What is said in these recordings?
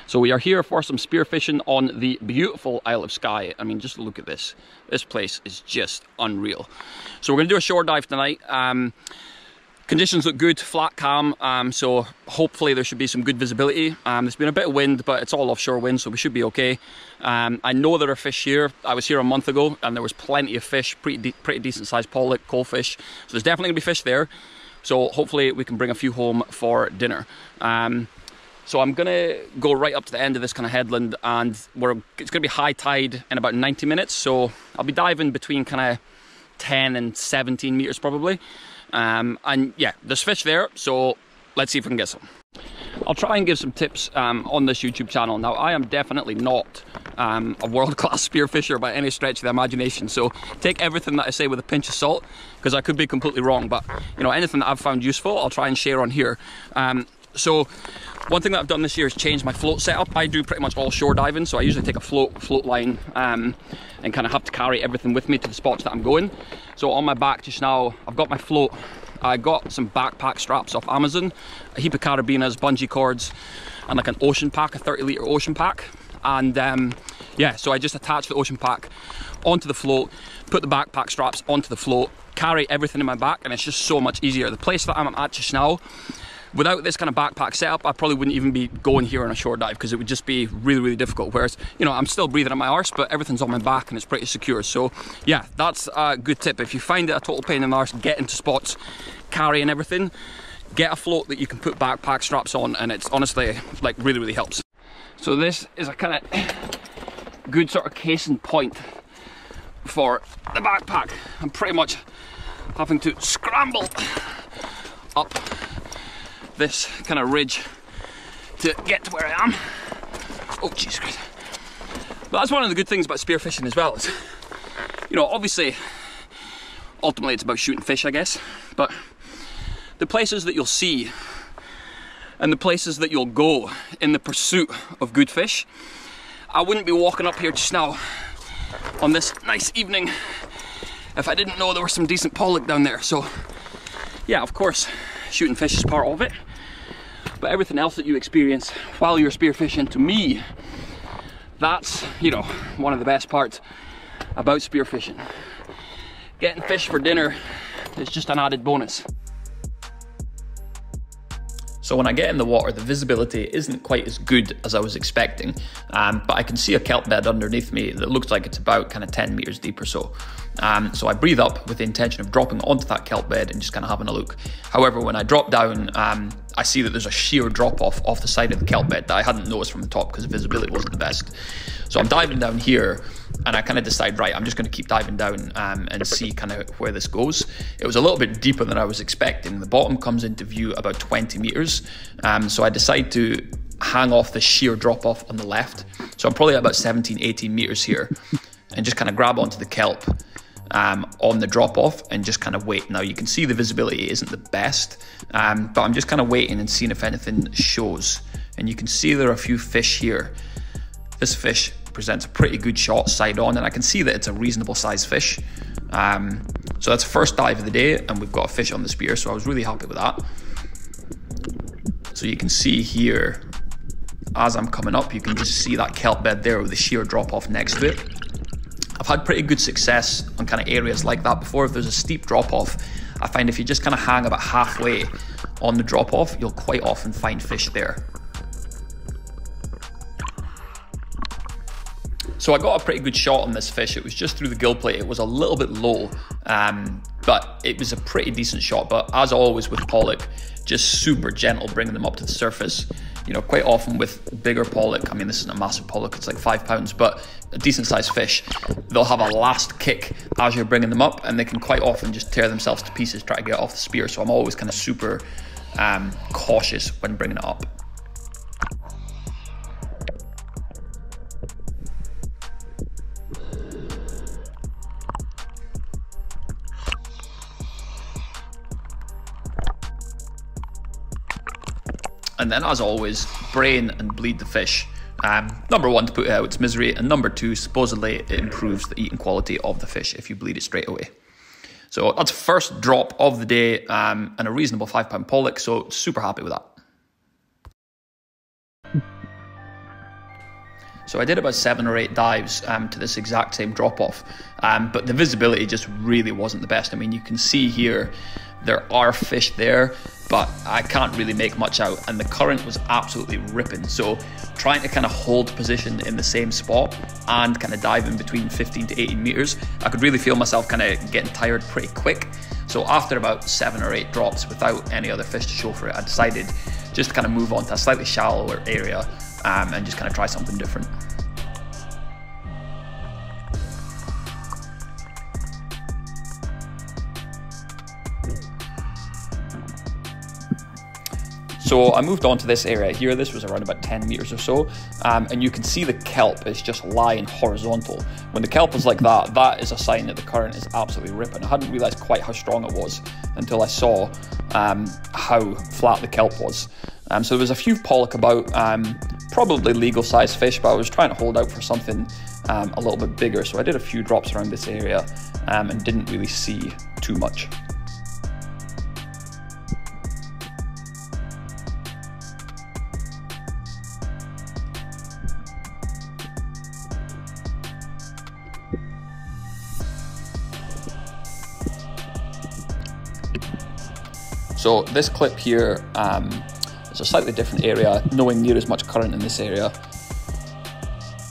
So we are here for some spearfishing on the beautiful Isle of Skye. I mean, just look at this. This place is just unreal. So we're going to do a shore dive tonight. Conditions look good, flat, calm, so hopefully there should be some good visibility. There's been a bit of wind, but it's all offshore wind, so we should be okay. I know there are fish here. I was here a month ago, and there was plenty of fish, pretty decent sized pollock, coalfish. So there's definitely gonna be fish there. So hopefully we can bring a few home for dinner. So I'm gonna go right up to the end of this kind of headland, and it's gonna be high tide in about 90 minutes. So I'll be diving between kind of 10 and 17 meters probably. And yeah, there's fish there, so let's see if we can get some. I'll try and give some tips on this YouTube channel. Now, I am definitely not a world-class spearfisher by any stretch of the imagination, so take everything that I say with a pinch of salt, because I could be completely wrong, but you know, anything that I've found useful, I'll try and share on here. So one thing that I've done this year is change my float setup. I do pretty much all shore diving, so I usually take a float line and kind of have to carry everything with me to the spots that I'm going. So on my back just now, I've got my float. I got some backpack straps off Amazon, a heap of carabiners, bungee cords, and like an ocean pack, a 30-litre ocean pack. And yeah, so I just attach the ocean pack onto the float, put the backpack straps onto the float, carry everything in my back, and it's just so much easier. The place that I'm at just now, without this kind of backpack setup, I probably wouldn't even be going here on a shore dive, because it would just be really, really difficult. Whereas, you know, I'm still breathing on my arse, but everything's on my back and it's pretty secure. So yeah, that's a good tip. If you find it a total pain in the arse getting to spots, carrying everything, get a float that you can put backpack straps on, and it's honestly like really, really helps. So this is a kind of good sort of casing point for the backpack. I'm pretty much having to scramble up this kind of ridge to get to where I am. Oh Jesus Christ. But that's one of the good things about spearfishing as well, is, you know, obviously ultimately it's about shooting fish, I guess, but the places that you'll see and the places that you'll go in the pursuit of good fish, I wouldn't be walking up here just now on this nice evening if I didn't know there were some decent pollock down there. So yeah, of course shooting fish is part of it, but everything else that you experience while you're spearfishing, to me, that's, you know, one of the best parts about spearfishing. Getting fish for dinner is just an added bonus. So when I get in the water, the visibility isn't quite as good as I was expecting, but I can see a kelp bed underneath me that looks like it's about kind of 10 meters deep or so. So I breathe up with the intention of dropping onto that kelp bed and just kind of having a look. However, when I drop down, I see that there's a sheer drop off the side of the kelp bed that I hadn't noticed from the top because the visibility wasn't the best. So I'm diving down here, and I kind of decide, right, I'm just going to keep diving down and see kind of where this goes. It was a little bit deeper than I was expecting. The bottom comes into view about 20 meters. So I decide to hang off the sheer drop off on the left. So I'm probably about 17, 18 meters here, and just kind of grab onto the kelp on the drop off and just kind of wait. Now you can see the visibility isn't the best, but I'm just kind of waiting and seeing if anything shows. And you can see there are a few fish here. This fish presents a pretty good shot side on, and I can see that it's a reasonable size fish. So that's the first dive of the day, and we've got a fish on the spear, so I was really happy with that. So you can see here, as I'm coming up, you can just see that kelp bed there with the sheer drop off next to it. I've had pretty good success on kind of areas like that before. If there's a steep drop off, I find if you just kind of hang about halfway on the drop off, you'll quite often find fish there. So I got a pretty good shot on this fish. It was just through the gill plate. It was a little bit low, but it was a pretty decent shot. But as always with pollock, just super gentle bringing them up to the surface. You know, quite often with bigger pollock, I mean, this isn't a massive pollock, it's like 5 pounds, but a decent sized fish, they'll have a last kick as you're bringing them up, and they can quite often just tear themselves to pieces trying to get off the spear. So I'm always kind of super cautious when bringing it up. And then, as always, brain and bleed the fish. Number one, to put it out its misery, and number two, supposedly it improves the eating quality of the fish if you bleed it straight away. So that's first drop of the day, and a reasonable 5 pound pollock, so super happy with that. So I did about 7 or 8 dives to this exact same drop-off, but the visibility just really wasn't the best. I mean, you can see here there are fish there, but I can't really make much out, and the current was absolutely ripping. So trying to kind of hold position in the same spot and kind of dive in between 15 to 18 meters, I could really feel myself kind of getting tired pretty quick. So after about 7 or 8 drops without any other fish to show for it, I decided just to kind of move on to a slightly shallower area and just kind of try something different. So I moved on to this area here. This was around about 10 meters or so, and you can see the kelp is just lying horizontal. When the kelp is like that, that is a sign that the current is absolutely ripping. I hadn't realized quite how strong it was until I saw how flat the kelp was. So there was a few pollock about, probably legal sized fish, but I was trying to hold out for something a little bit bigger. So I did a few drops around this area and didn't really see too much. So this clip here is a slightly different area, nowhere near as much current in this area.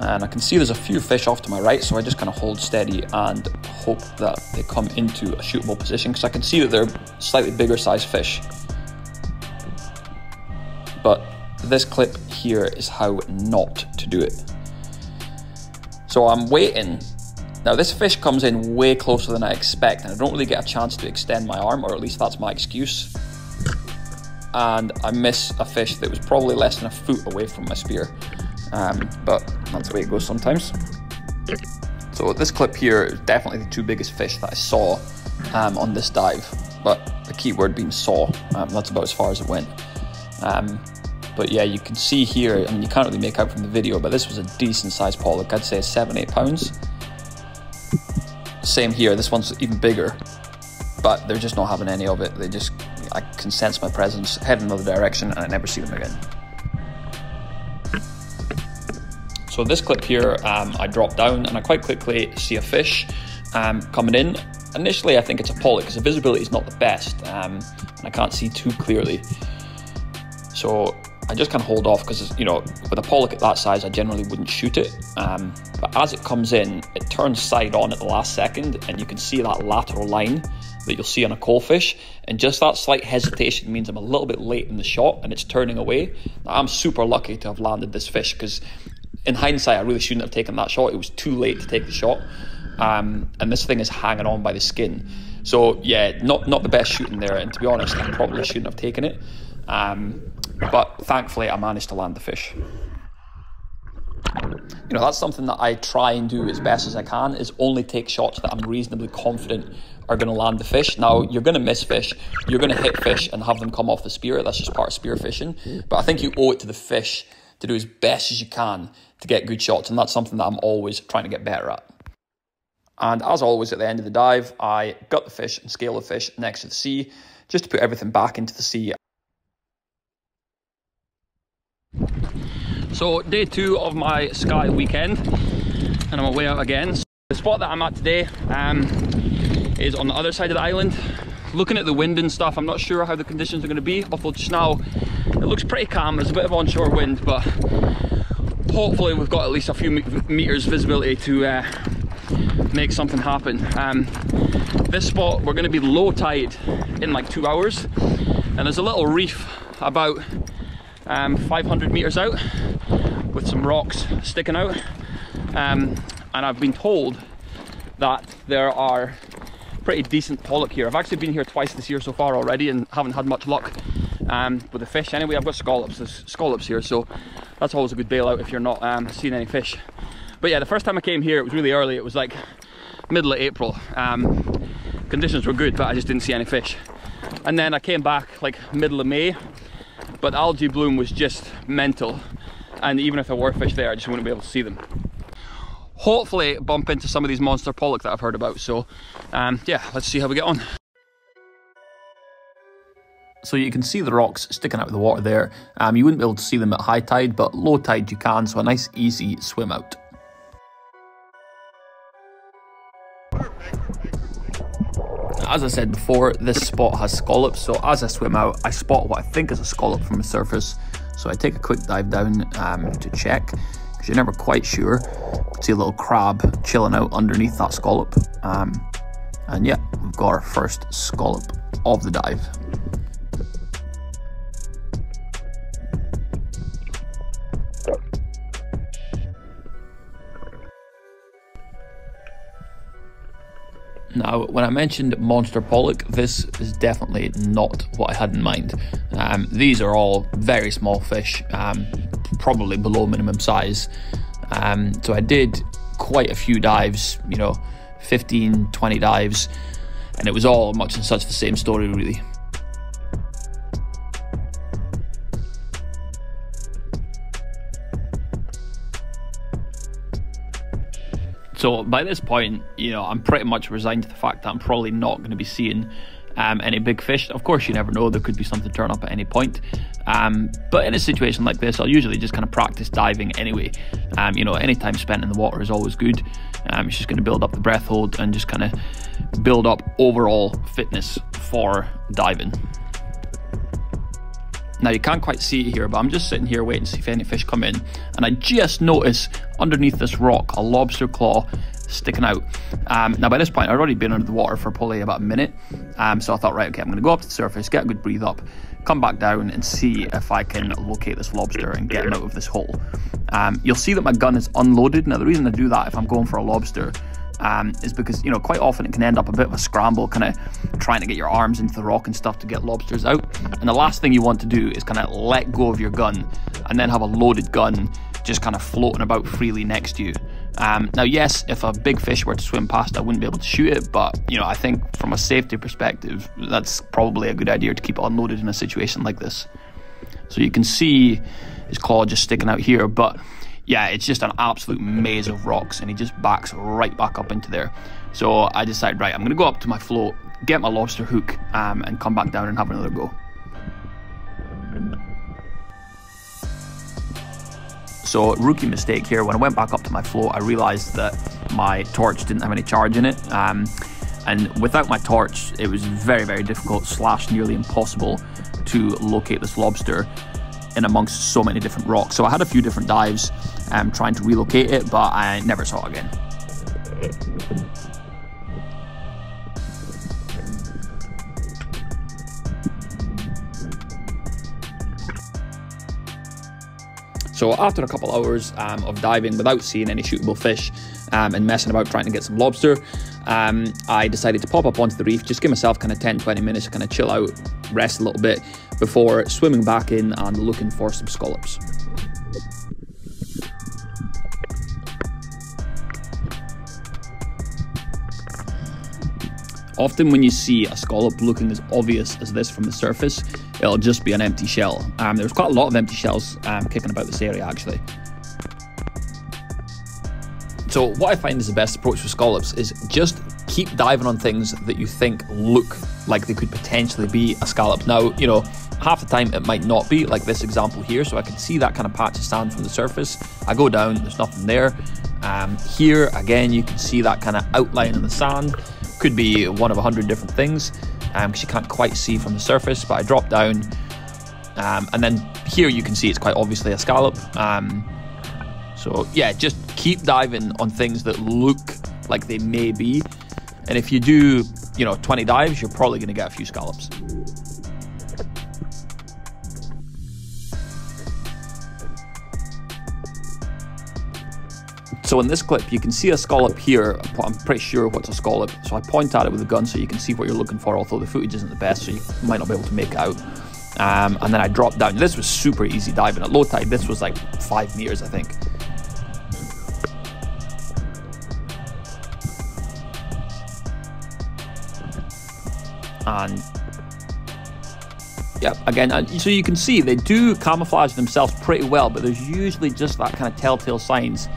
And I can see there's a few fish off to my right, so I just kind of hold steady and hope that they come into a shootable position, because I can see that they're slightly bigger size fish. But this clip here is how not to do it. So I'm waiting. Now this fish comes in way closer than I expect, and I don't really get a chance to extend my arm, or at least that's my excuse. And I miss a fish that was probably less than a foot away from my spear. But that's the way it goes sometimes. So this clip here is definitely the 2 biggest fish that I saw on this dive, but the key word being saw. That's about as far as it went. But yeah, you can see here, I mean, you can't really make out from the video, but this was a decent sized pollock. I'd say 7-8 pounds. Same here, this one's even bigger, but they're just not having any of it. I can sense my presence, head in another direction, and I never see them again. So this clip here, I drop down and I quite quickly see a fish coming in. Initially, I think it's a pollock because the visibility is not the best, and I can't see too clearly. So I just kind of hold off because, you know, with a pollock at that size, I generally wouldn't shoot it. But as it comes in, it turns side on at the last second, and you can see that lateral line that you'll see on a coalfish. And just that slight hesitation means I'm a little bit late in the shot and it's turning away. Now, I'm super lucky to have landed this fish, because in hindsight, I really shouldn't have taken that shot. It was too late to take the shot. And this thing is hanging on by the skin. So yeah, not the best shooting there. And to be honest, I probably shouldn't have taken it. But thankfully I managed to land the fish. You know, that's something that I try and do as best as I can, is only take shots that I'm reasonably confident are going to land the fish. Now, you're going to miss fish, you're going to hit fish and have them come off the spear. That's just part of spearfishing. But I think you owe it to the fish to do as best as you can to get good shots, and that's something that I'm always trying to get better at. And as always, at the end of the dive, I gut the fish and scale the fish next to the sea, just to put everything back into the sea. So day 2 of my Skye weekend, and I'm away out again. So the spot that I'm at today is on the other side of the island. Looking at the wind and stuff, I'm not sure how the conditions are going to be, although just now it looks pretty calm. There's a bit of onshore wind, but hopefully we've got at least a few meters visibility to make something happen. This spot, we're going to be low tide in like 2 hours, and there's a little reef about 500 meters out with some rocks sticking out, and I've been told that there are pretty decent pollock here. I've actually been here twice this year so far already and haven't had much luck with the fish. Anyway, I've got scallops. There's scallops here, so that's always a good bailout if you're not seeing any fish. But yeah, the first time I came here, it was really early. It was like middle of April. Conditions were good, but I just didn't see any fish. And then I came back like middle of May, but algae bloom was just mental, and even if there were fish there, I just wouldn't be able to see them. Hopefully bump into some of these monster pollock that I've heard about. So yeah, let's see how we get on. So you can see the rocks sticking out of the water there. You wouldn't be able to see them at high tide, but low tide you can, so a nice easy swim out. As I said before, this spot has scallops, so as I swim out, I spot what I think is a scallop from the surface. So I take a quick dive down to check, because you're never quite sure. You can see a little crab chilling out underneath that scallop. And yeah, we've got our first scallop of the dive. Now, when I mentioned monster pollock, this is definitely not what I had in mind. These are all very small fish, probably below minimum size. So I did quite a few dives, 15, 20 dives, and it was all much and such the same story, really. So by this point, I'm pretty much resigned to the fact that I'm probably not going to be seeing any big fish. Of course, you never know, there could be something turn up at any point. But in a situation like this, I'll usually just kind of practice diving anyway. Any time spent in the water is always good. It's just going to build up the breath hold and just kind of build up overall fitness for diving. Now, you can't quite see it here, but I'm just sitting here waiting to see if any fish come in, and I just notice underneath this rock a lobster claw sticking out. Now, by this point, I'd already been under the water for probably about a minute, so I thought, right, okay, I'm going to go up to the surface, get a good breathe up, come back down and see if I can locate this lobster and get him out of this hole. You'll see that my gun is unloaded. Now, the reason I do that if I'm going for a lobster is because, quite often it can end up a bit of a scramble, kind of trying to get your arms into the rock and stuff to get lobsters out. And the last thing you want to do is kind of let go of your gun and then have a loaded gun just kind of floating about freely next to you. Now, yes, if a big fish were to swim past, I wouldn't be able to shoot it, but, I think from a safety perspective, that's probably a good idea to keep it unloaded in a situation like this. So you can see his claw just sticking out here, but yeah, it's just an absolute maze of rocks, and he just backs right back up into there. So I decided, right, I'm going to go up to my float, get my lobster hook, and come back down and have another go. So, rookie mistake here. When I went back up to my float, I realised that my torch didn't have any charge in it. And without my torch, it was very, very difficult / nearly impossible to locate this lobster in amongst so many different rocks. So I had a few different dives trying to relocate it, but I never saw it again. So after a couple hours of diving without seeing any shootable fish and messing about trying to get some lobster, I decided to pop up onto the reef, just give myself kind of 10-20 minutes to kind of chill out, rest a little bit before swimming back in and looking for some scallops. Often when you see a scallop looking as obvious as this from the surface, it'll just be an empty shell. There's quite a lot of empty shells kicking about this area actually. So what I find is the best approach for scallops is just keep diving on things that you think look like they could potentially be a scallop. Now, half the time it might not be, like this example here, so I can see that kind of patch of sand from the surface. I go down, there's nothing there. Here, again, you can see that kind of outline in the sand. Could be one of 100 different things, because you can't quite see from the surface, but I drop down, and then here you can see it's quite obviously a scallop. So yeah, just keep diving on things that look like they may be, and if you do 20 dives, you're probably going to get a few scallops. So in this clip, you can see a scallop here. I'm pretty sure what's a scallop. So I point at it with a gun so you can see what you're looking for, although the footage isn't the best, so you might not be able to make it out. And then I dropped down. This was super easy diving. At low tide, this was like 5 meters, I think. And yeah, again, so you can see they do camouflage themselves pretty well, but there's usually just that kind of telltale signs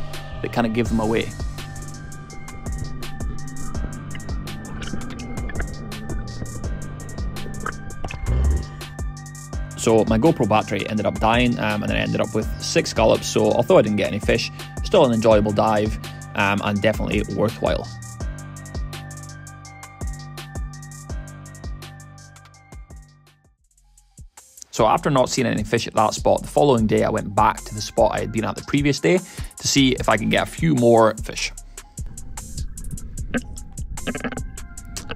that kind of give them away. So my GoPro battery ended up dying, and then I ended up with 6 scallops. So although I didn't get any fish, still an enjoyable dive, and definitely worthwhile. So after not seeing any fish at that spot, the following day I went back to the spot I had been at the previous day to see if I can get a few more fish.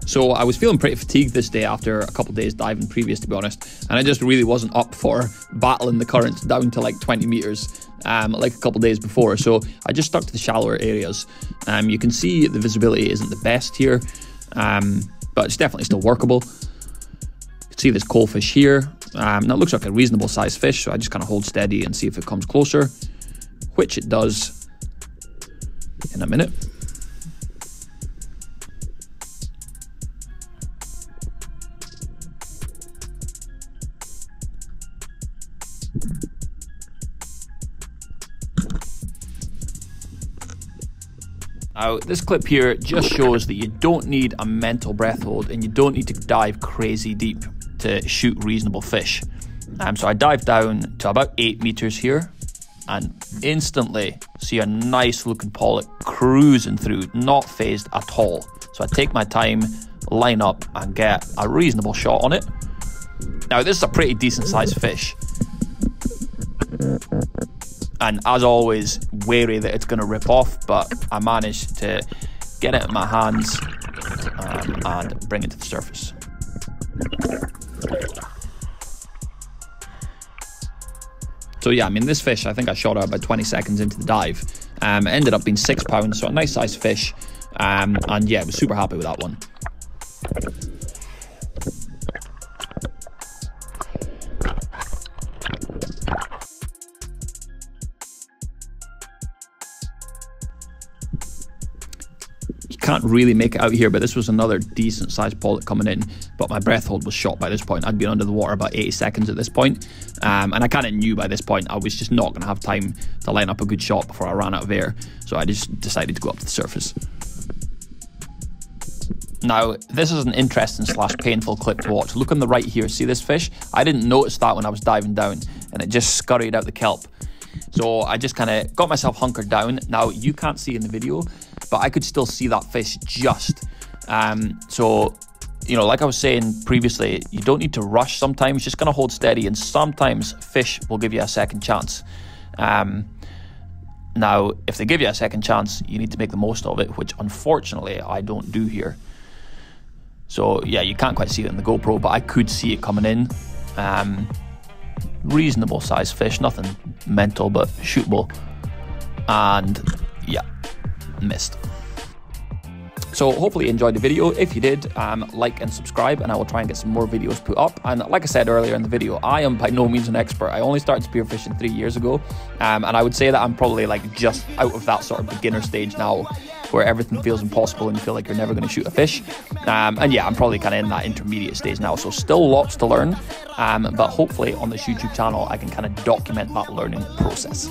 So I was feeling pretty fatigued this day after a couple of days diving previous, to be honest, and I just really wasn't up for battling the currents down to like 20 meters like a couple of days before. So I just stuck to the shallower areas. You can see the visibility isn't the best here, but it's definitely still workable. You can see this coalfish here. Now it looks like a reasonable sized fish, so I just kind of hold steady and see if it comes closer, which it does in a minute. Now, this clip here just shows that you don't need a mental breath hold and you don't need to dive crazy deep to shoot reasonable fish. So I dived down to about 8 meters here and instantly see a nice looking pollock cruising through, not phased at all. So I take my time, line up and get a reasonable shot on it. Now this is a pretty decent sized fish. And as always, wary that it's going to rip off, but I managed to get it in my hands and bring it to the surface. So yeah, I mean, this fish, I think I shot out about 20 seconds into the dive. It ended up being 6 pounds, so a nice sized fish. And yeah, I was super happy with that one. Can't really make it out here, but this was another decent sized pollock coming in, but my breath hold was shot by this point. I'd been under the water about 80 seconds at this point, and I kind of knew by this point I was just not going to have time to line up a good shot before I ran out of air, so I just decided to go up to the surface. Now, this is an interesting / painful clip to watch. Look on the right here, see this fish? I didn't notice that when I was diving down, and it just scurried out the kelp. So I just kind of got myself hunkered down. Now, you can't see in the video, but I could still see that fish just. So, you know, like I was saying previously, you don't need to rush sometimes, just gonna hold steady, and sometimes fish will give you a second chance. Now, if they give you a second chance, you need to make the most of it, which unfortunately I don't do here. So yeah, you can't quite see it in the GoPro, but I could see it coming in. Reasonable sized fish, nothing mental, but shootable. And yeah, missed. So hopefully you enjoyed the video. If you did, like and subscribe, and I will try and get some more videos put up. And like I said earlier in the video, I am by no means an expert. I only started spearfishing 3 years ago, and I would say that I'm probably like just out of that sort of beginner stage now, where everything feels impossible and you feel like you're never going to shoot a fish. And yeah, I'm probably kind of in that intermediate stage now, so still lots to learn, but hopefully on this YouTube channel I can kind of document that learning process.